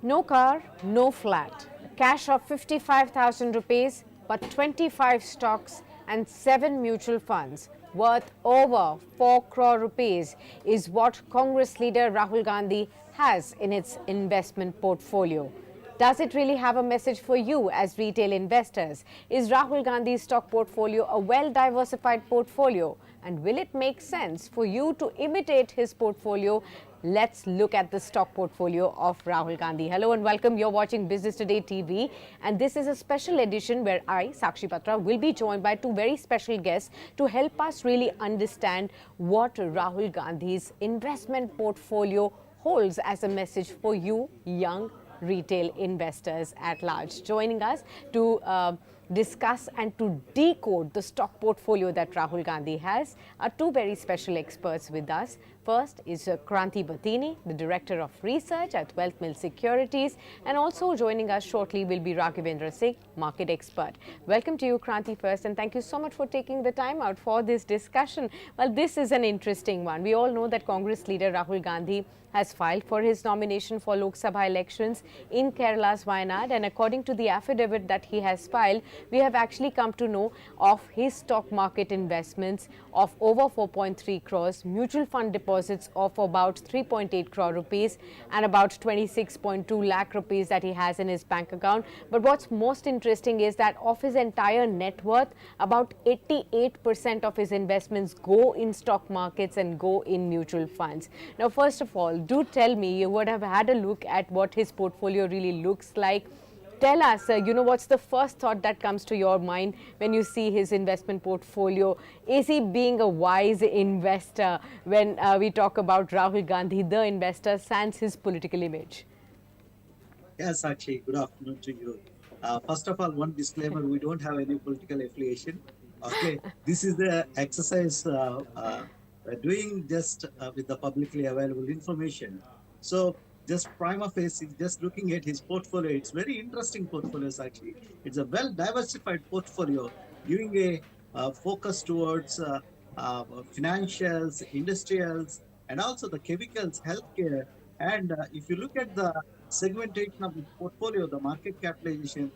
No car, no flat. Cash of 55,000 rupees, but 25 stocks and 7 mutual funds worth over 4 crore rupees is what Congress leader Rahul Gandhi has in its investment portfolio. Does it really have a message for you as retail investors? Is Rahul Gandhi's stock portfolio a well-diversified portfolio? And will it make sense for you to imitate his portfolio? Let's look at the stock portfolio of Rahul Gandhi. Hello and welcome. You're watching Business Today TV, and this is a special edition where I, Sakshi Patra, will be joined by two very special guests to help us really understand what Rahul Gandhi's investment portfolio holds as a message for you, young retail investors at large. Joining us to discuss and to decode the stock portfolio that Rahul Gandhi has are two very special experts with us. First is Kranthi Bathini, the Director of Research at Wealth Mill Securities, and also joining us shortly will be Raghavendra Singh, market expert. Welcome to you, Kranthi, first, and thank you so much for taking the time out for this discussion. Well, this is an interesting one. We all know that Congress leader Rahul Gandhi has filed for his nomination for Lok Sabha elections in Kerala's Wayanad, and according to the affidavit that he has filed, we have actually come to know of his stock market investments of over 4.3 crores, mutual fund deposits of about 3.8 crore rupees and about 26.2 lakh rupees that he has in his bank account. But what's most interesting is that of his entire net worth, about 88% of his investments go in stock markets and go in mutual funds. Now, first of all, do tell me, you would have had a look at what his portfolio really looks like. Tell us, what's the first thought that comes to your mind when you see his investment portfolio? Is he being a wise investor when we talk about Rahul Gandhi, the investor, sans his political image? Yes, Sakshi, good afternoon to you. First of all, one disclaimer, we don't have any political affiliation. Okay, this is the exercise we're doing just with the publicly available information. So just prima facie, just looking at his portfolio, it's very interesting portfolio, Sakshi. It's a well-diversified portfolio, giving a focus towards financials, industrials, and also the chemicals, healthcare. And if you look at the segmentation of the portfolio, the market capitalization,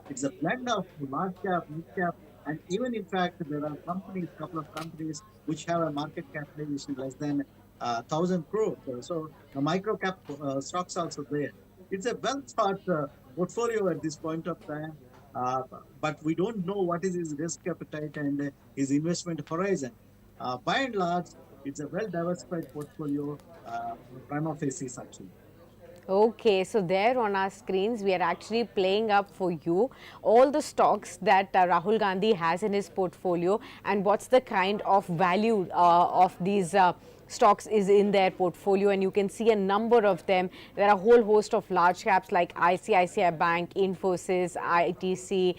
it's a blend of large cap, mid cap, and even in fact, there are companies, couple of companies which have a market capitalization less than 1,000 crores. So the micro cap stocks also there. It's a well thought portfolio at this point of time, uh, but we don't know what is his risk appetite and his investment horizon. By and large, it's a well diversified portfolio, prima facie actually. Okay, so there on our screens, we are actually playing up for you all the stocks that Rahul Gandhi has in his portfolio and what's the kind of value of these stocks is in their portfolio, and you can see a number of them. There are a whole host of large caps like ICICI Bank, Infosys, ITC.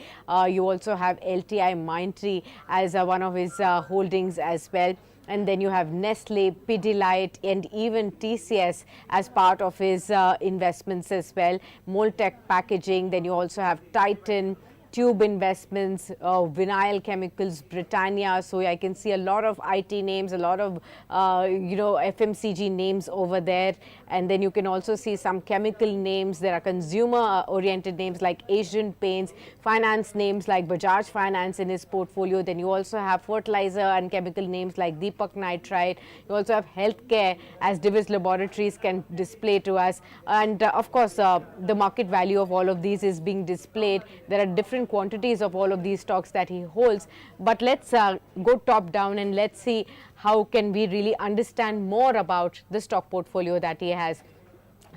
You also have LTI Mindtree as one of his holdings as well. And then you have Nestle, Pidilite, and even TCS as part of his investments as well. Moltec Packaging. Then you also have Titan, Tube Investments, Vinyl Chemicals, Britannia. So I can see a lot of IT names, a lot of FMCG names over there. And then you can also see some chemical names. There are consumer-oriented names like Asian Paints, finance names like Bajaj Finance in his portfolio. Then you also have fertilizer and chemical names like Deepak Nitrite. You also have healthcare, as Divis Laboratories can display to us. And of course, the market value of all of these is being displayed. There are different quantities of all of these stocks that he holds. But let's go top down and let's see how can we really understand more about the stock portfolio that he has.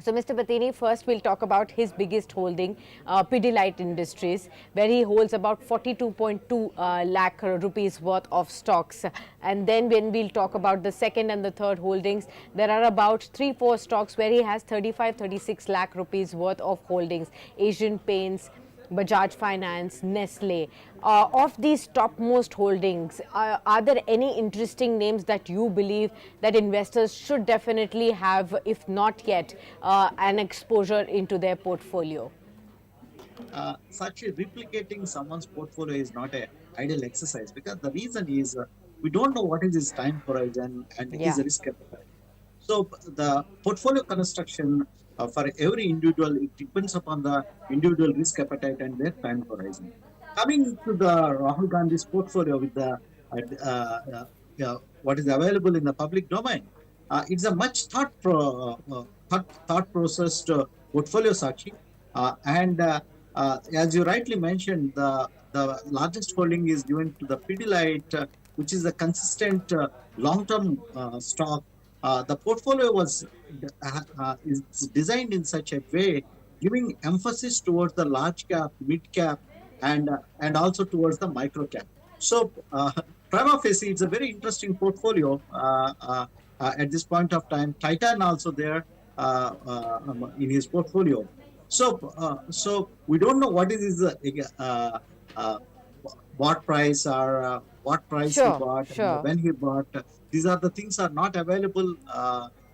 So, Mr. Bathini, first we'll talk about his biggest holding, Pidilite Industries, where he holds about 42.2 lakh rupees worth of stocks. And then when we'll talk about the second and the third holdings, there are about 3-4 stocks where he has 35-36 lakh rupees worth of holdings. Asian Paints, Bajaj Finance, Nestle. Of these topmost holdings, are there any interesting names that you believe that investors should definitely have, if not yet, an exposure into their portfolio? Such replicating someone's portfolio is not a ideal exercise because the reason is we don't know what is his time horizon and his Yeah. risk appetite. So the portfolio construction for every individual, it depends upon the individual risk appetite and their time horizon. Coming to the Rahul Gandhi's portfolio with the what is available in the public domain, it's a much thought processed portfolio, Sakshi. And as you rightly mentioned, the largest holding is given to the Pidilite, which is a consistent long-term stock. The portfolio is designed in such a way, giving emphasis towards the large cap, mid cap, and also towards the micro cap. So, prima facie, it's a very interesting portfolio at this point of time. Titan also there in his portfolio. So we don't know what is his uh, bought price or what price he Sure, bought and sure. when he bought. These are the things are not available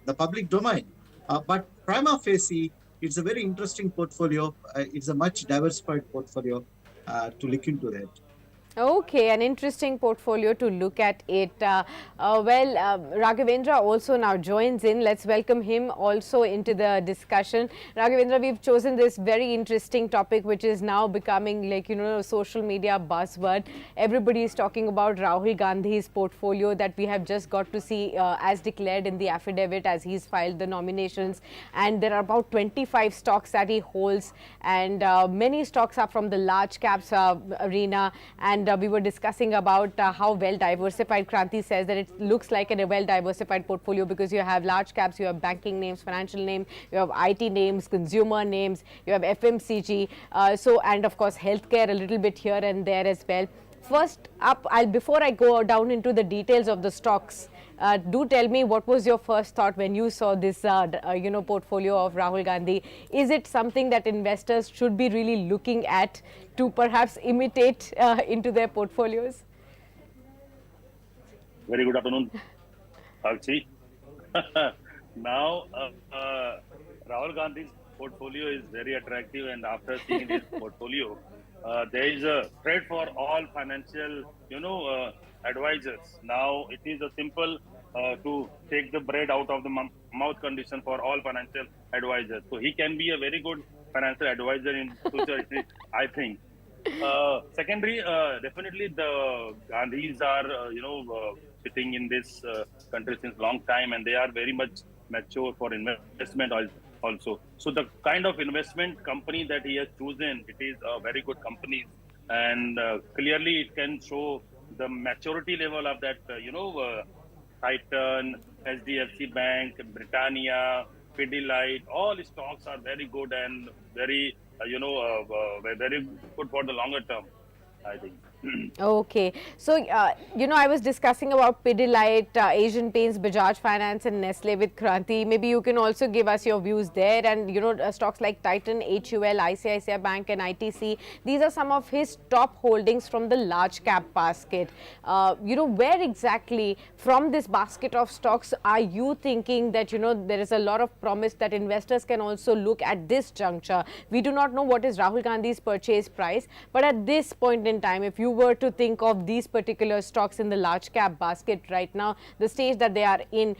the public domain. But prima facie, it's a very interesting portfolio. It's a much diversified portfolio to look into that. Okay, an interesting portfolio to look at it. Raghavendra also now joins in. Let's welcome him also into the discussion. Raghavendra, we've chosen this very interesting topic, which is now becoming like, a social media buzzword. Everybody is talking about Rahul Gandhi's portfolio that we have just got to see as declared in the affidavit as he's filed the nominations. And there are about 25 stocks that he holds, and many stocks are from the large caps arena. And we were discussing about how well diversified. Kranthi says that it looks like a well diversified portfolio because you have large caps, you have banking names, financial names, you have IT names, consumer names, you have FMCG, and of course healthcare a little bit here and there as well. First up, before I go down into the details of the stocks, do tell me what was your first thought when you saw this, portfolio of Rahul Gandhi. Is it something that investors should be really looking at to perhaps imitate into their portfolios? Very good afternoon, Sakshi. Now, Rahul Gandhi's portfolio is very attractive, and after seeing his portfolio, there is a thread for all financial, advisors. Now, it is a simple to take the bread out of the mouth condition for all financial advisors. So he can be a very good financial advisor in future, I think. Secondary, definitely the Gandhis are, sitting in this country since long time, and they are very much mature for investment also. So the kind of investment company that he has chosen, it is a very good company, and clearly it can show the maturity level of that, Titan, HDFC Bank, Britannia, Pidilite, all stocks are very good and very, very good for the longer term, I think. Okay. So, I was discussing about Pidilite, Asian Paints, Bajaj Finance and Nestle with Kranthi. Maybe you can also give us your views there. And, stocks like Titan, HUL, ICICI Bank and ITC. These are some of his top holdings from the large cap basket. Where exactly from this basket of stocks are you thinking that, there is a lot of promise that investors can also look at this juncture? We do not know what is Rahul Gandhi's purchase price, but at this point in time, if you were to think of these particular stocks in the large cap basket right now, the stage that they are in,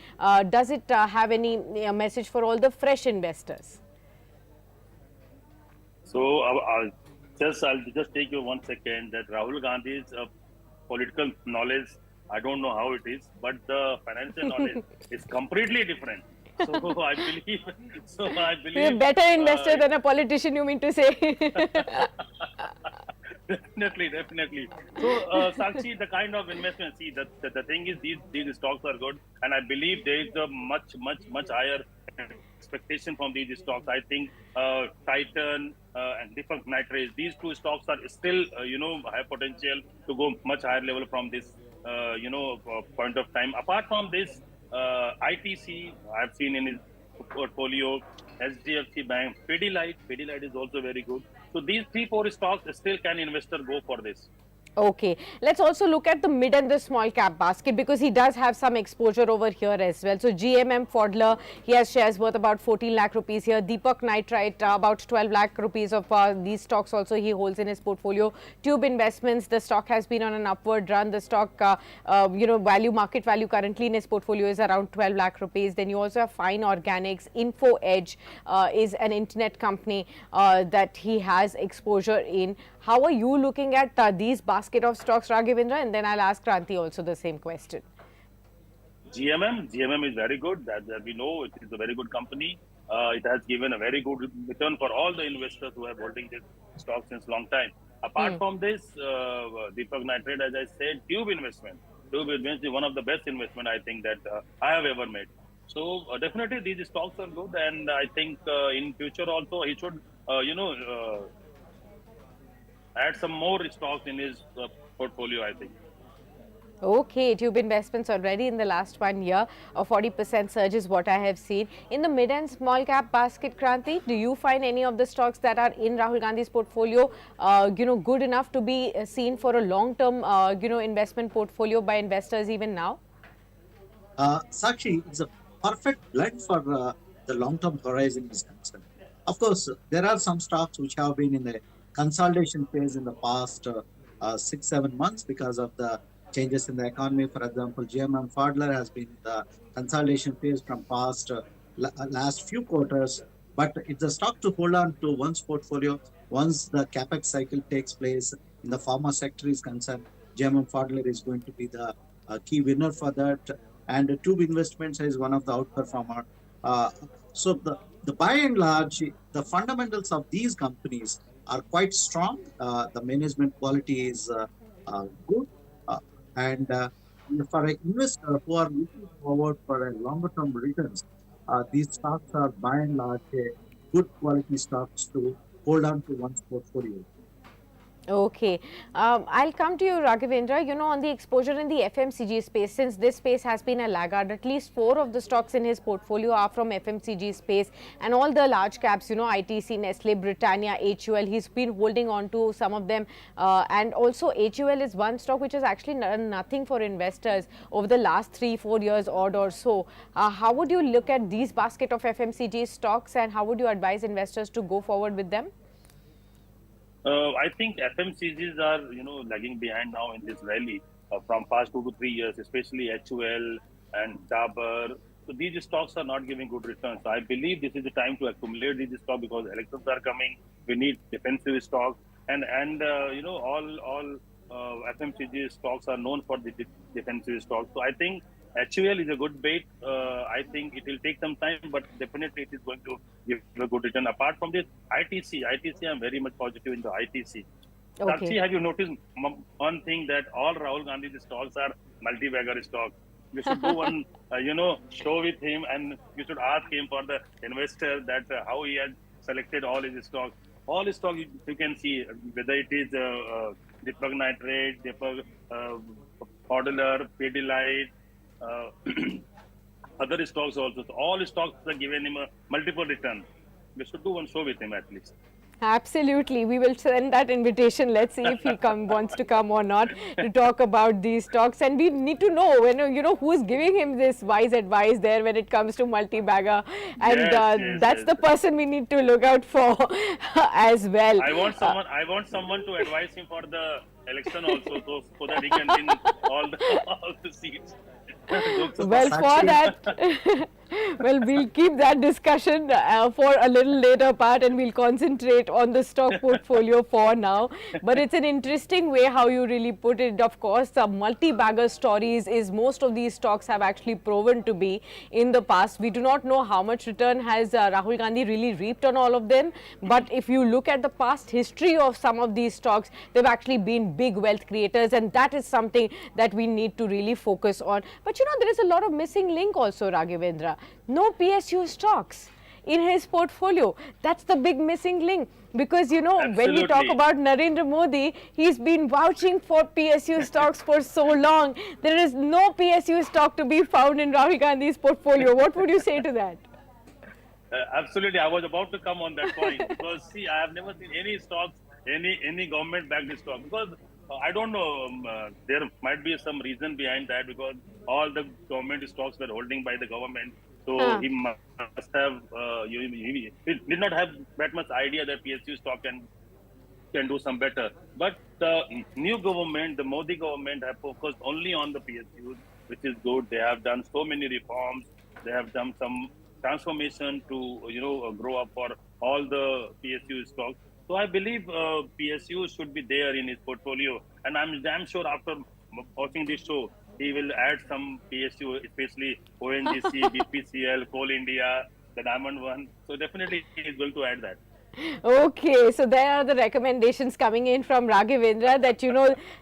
does it have any message for all the fresh investors? So I'll just take you 1 second that Rahul Gandhi's political knowledge, I don't know how it is, but the financial knowledge is completely different. So I believe, You're a better investor than a politician, you mean to say? Definitely. So, Sakshi, the kind of investment, see, the thing is, these stocks are good, and I believe there is a much higher expectation from these stocks. I think Titan and Deepak Nitrate, these two stocks are still, have potential to go much higher level from this, point of time. Apart from this, ITC, I've seen in his portfolio, HDFC Bank, Pidilite is also very good. So these 3-4 stocks still can investor go for this. Okay, let's also look at the mid and the small cap basket because he does have some exposure over here as well. So GMM Pfaudler, he has shares worth about 14 lakh rupees here. Deepak Nitrite, about 12 lakh rupees of these stocks also he holds in his portfolio. Tube Investments, the stock has been on an upward run. The stock, market value currently in his portfolio is around 12 lakh rupees. Then you also have Fine Organics. Info Edge is an internet company that he has exposure in. How are you looking at these basket of stocks, Raghavendra? And then I'll ask Kranthi also the same question. GMM is very good. That we know it is a very good company. It has given a very good return for all the investors who have holding this stock since long time. Apart from this, Deepak Nitrate, as I said, Tube Investment. Tube Investment is one of the best investment I think that I have ever made. So definitely these stocks are good, and I think in future also he should, add some more stocks in his portfolio, I think. Okay, Tube Investments already in the last 1 year, a 40% surge is what I have seen. In the mid and small cap basket, Kranthi, do you find any of the stocks that are in Rahul Gandhi's portfolio, good enough to be seen for a long-term, investment portfolio by investors even now? Sakshi, it's a perfect blend for the long-term horizon is concerned. Of course, there are some stocks which have been in the consolidation phase in the past 6, 7 months because of the changes in the economy. For example, GMM Fadler has been in the consolidation phase from past last few quarters, but it's a stock to hold on to one's portfolio once the capex cycle takes place in the pharma sector is concerned. GMM Fadler is going to be the key winner for that, and Tube Investments is one of the outperformer. So the by and large, the fundamentals of these companies are quite strong. The management quality is good, and for an investor who are looking forward for a longer term returns, these stocks are by and large good quality stocks to hold on to one's portfolio. Okay, I'll come to you, Raghavendra. On the exposure in the FMCG space, since this space has been a laggard, at least 4 of the stocks in his portfolio are from FMCG space, and all the large caps, ITC, Nestle, Britannia, HUL, he's been holding on to some of them, and also HUL is one stock which has actually done nothing for investors over the last 3-4 years odd or so. How would you look at these basket of FMCG stocks, and how would you advise investors to go forward with them? I think FMCGs are, lagging behind now in this rally from past 2 to 3 years, especially HUL and Dabur. So these stocks are not giving good returns. So I believe this is the time to accumulate these stocks because elections are coming. We need defensive stocks, and all FMCG stocks are known for the defensive stocks. So I think HUL is a good bet. I think it will take some time, but definitely it is going to give a good return. Apart from this, ITC, I'm very much positive in the ITC. Okay. Sakshi, have you noticed one thing that all Rahul Gandhi's stocks are multi-bagger stocks? You should do one, show with him, and you should ask him for the investor that how he has selected all his stocks. All his stocks you can see, whether it is Deepak Nitrate, Deepak Pfaudler, Pidilite, other stocks also. So all stocks are given him a multiple return. We should do one show with him at least. Absolutely. We will send that invitation. Let's see if he wants to come or not to talk about these stocks. And we need to know, who is giving him this wise advice there when it comes to multi-bagger. And that's the person we need to look out for as well. I want someone to advise him for the election also, so that he can win all the seats. Well, for that, we'll keep that discussion for a little later part, and we'll concentrate on the stock portfolio for now. But it's an interesting way how you really put it. Of course, the multi-bagger stories is most of these stocks have actually proven to be in the past. We do not know how much return has Rahul Gandhi really reaped on all of them. But if you look at the past history of some of these stocks, they've actually been big wealth creators, and that is something that we need to really focus on. But there is a lot of missing link also, Raghavendra. No PSU stocks in his portfolio. That's the big missing link, because when we talk about Narendra Modi, he's been vouching for PSU stocks for so long. There is no PSU stock to be found in Rahul Gandhi's portfolio. What would you say to that? Absolutely, I was about to come on that point because see, I have never seen any stocks, any government backed stock, because I don't know. There might be some reason behind that because all the government stocks were holding by the government. So Huh. he must have, he did not have that much idea that PSU stock can do some better. But the new government, the Modi government, have focused only on the PSUs, which is good. They have done so many reforms. They have done some transformation to grow up for all the PSU stocks. So I believe PSU should be there in his portfolio, and I'm damn sure after watching this show, he will add some PSU, especially ONGC, BPCL, Coal India, the Diamond One. So definitely he is going to add that. Okay, so there are the recommendations coming in from Raghavendra that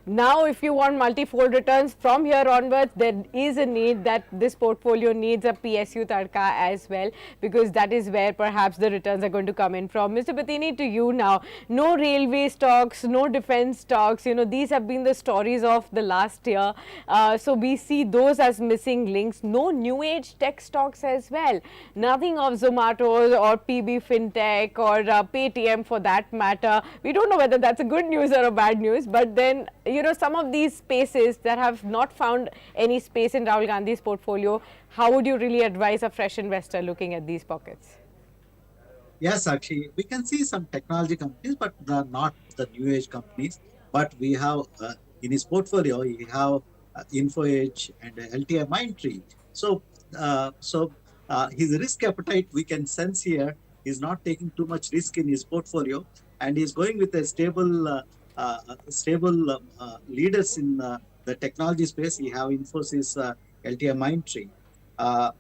now if you want multifold returns from here onwards, there is a need that this portfolio needs a PSU Tadka as well, because that is where perhaps the returns are going to come in from. Mr. Bathini, to you now. No railway stocks, no defense stocks, these have been the stories of the last year. So we see those as missing links. No new age tech stocks as well. Nothing of Zomato or PB Fintech or Paytm for that matter. We don't know whether that's a good news or a bad news, but then some of these spaces that have not found any space in Rahul Gandhi's portfolio, how would you really advise a fresh investor looking at these pockets? Yes, actually, we can see some technology companies, but not the new age companies. But we have in his portfolio, we have Info Edge and LTI Mindtree. So his risk appetite we can sense here. He's not taking too much risk in his portfolio, and he's going with a stable leaders in the technology space. We have Infosys, LTI Mindtree. Uh,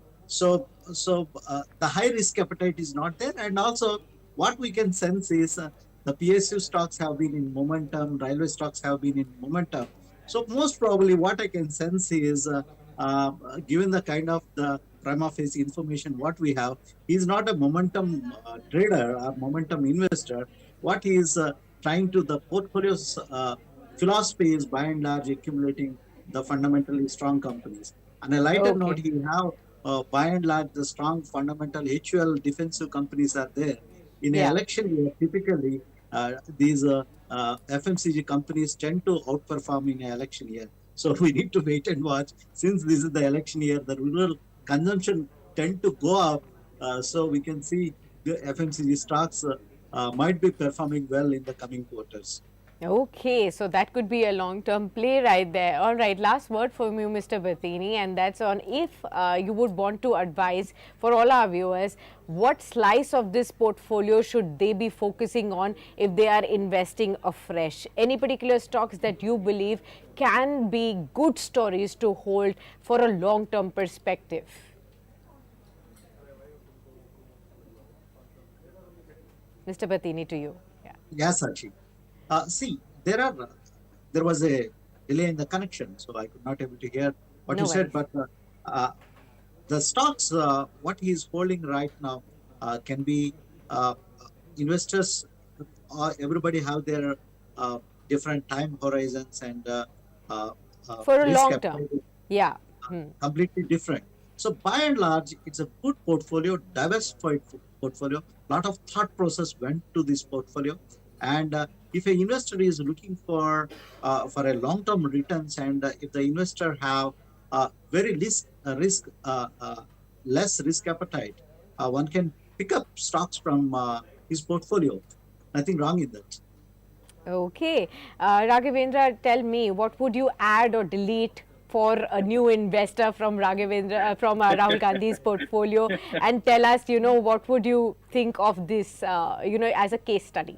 the high risk appetite is not there, and also what we can sense is the PSU stocks have been in momentum, railway stocks have been in momentum. So most probably, what I can sense is, uh, given the kind of the prima facie information what we have, he's not a momentum trader or momentum investor. What he is trying to the portfolio's philosophy is by and large accumulating the fundamentally strong companies. On a lighter note, Okay. he have by and large, the strong fundamental HUL defensive companies are there. In an Yeah. election year, typically these FMCG companies tend to outperform in an election year. So we need to wait and watch. Since this is the election year, the rural consumption tend to go up. So we can see the FMCG stocks might be performing well in the coming quarters. Okay, so that could be a long-term play right there. All right, last word from you, Mr. Bathini, and that's on if you would want to advise for all our viewers, what slice of this portfolio should they be focusing on if they are investing afresh? Any particular stocks that you believe can be good stories to hold for a long-term perspective? Mr. Bathini, to you. Yeah. Yes, Sachi. See, there was a delay in the connection, so I could not able to hear what you No said. worries. But the stocks, what he is holding right now, can be investors. Everybody have their uh, different time horizons and uh, For a risk long term. appetite is Yeah. Hmm. completely different. So by and large, it's a good portfolio, diversified portfolio. A lot of thought process went to this portfolio, and if an investor is looking for a long-term returns, and if the investor have very less risk appetite, one can pick up stocks from his portfolio. Nothing wrong in that. Okay. Raghavendra, tell me, what would you add or delete for a new investor from Rahul Gandhi's portfolio, and tell us, what would you think of this, as a case study?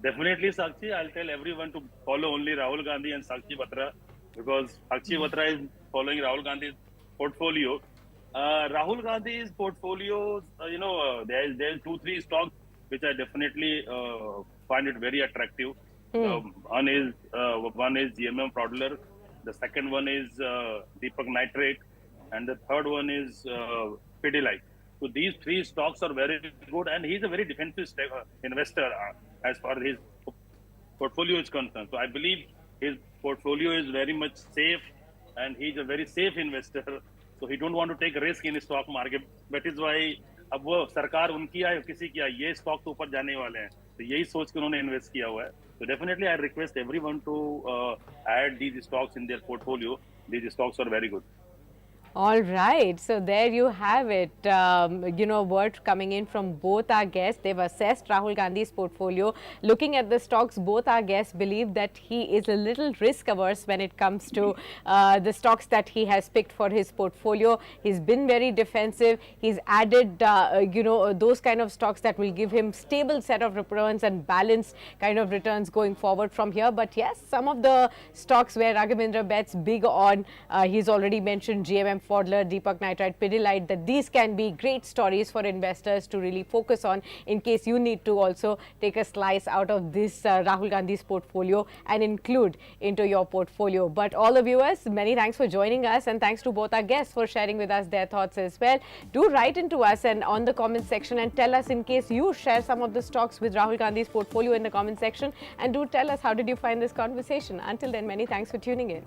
Definitely, Sakshi. I'll tell everyone to follow only Rahul Gandhi and Sakshi Batra because Sakshi Batra is following Rahul Gandhi's portfolio. Rahul Gandhi's portfolios, there's two, three stocks which I definitely find it very attractive. Hmm. One is GMM Prodler, the second one is Deepak Nitrate, and the third one is Pidilite. So these three stocks are very good, and he's a very defensive investor as far as his portfolio is concerned. So I believe his portfolio is very much safe, and he's a very safe investor. So he don't want to take risk in the stock market. That is why अब वो सरकार उनकी है किसी की है ये stock तो ऊपर जाने वाले हैं तो यही सोच के उन्होंने इन्वेस्ट किया हुआ है So definitely, I request everyone to add these stocks in their portfolio. These stocks are very good. All right, so there you have it. Word coming in from both our guests. They've assessed Rahul Gandhi's portfolio. Looking at the stocks, both our guests believe that he is a little risk averse when it comes to the stocks that he has picked for his portfolio. He's been very defensive. He's added, those kind of stocks that will give him stable set of returns and balanced kind of returns going forward from here. But yes, some of the stocks where Raghavendra bets big on, he's already mentioned GMM Pfaudler, Deepak Nitrite, Pidilite, that these can be great stories for investors to really focus on in case you need to also take a slice out of this Rahul Gandhi's portfolio and include into your portfolio. But all the viewers, many thanks for joining us, and thanks to both our guests for sharing with us their thoughts as well. Do write into us and on the comment section and tell us in case you share some of the stocks with Rahul Gandhi's portfolio in the comment section, and do tell us how did you find this conversation. Until then, many thanks for tuning in.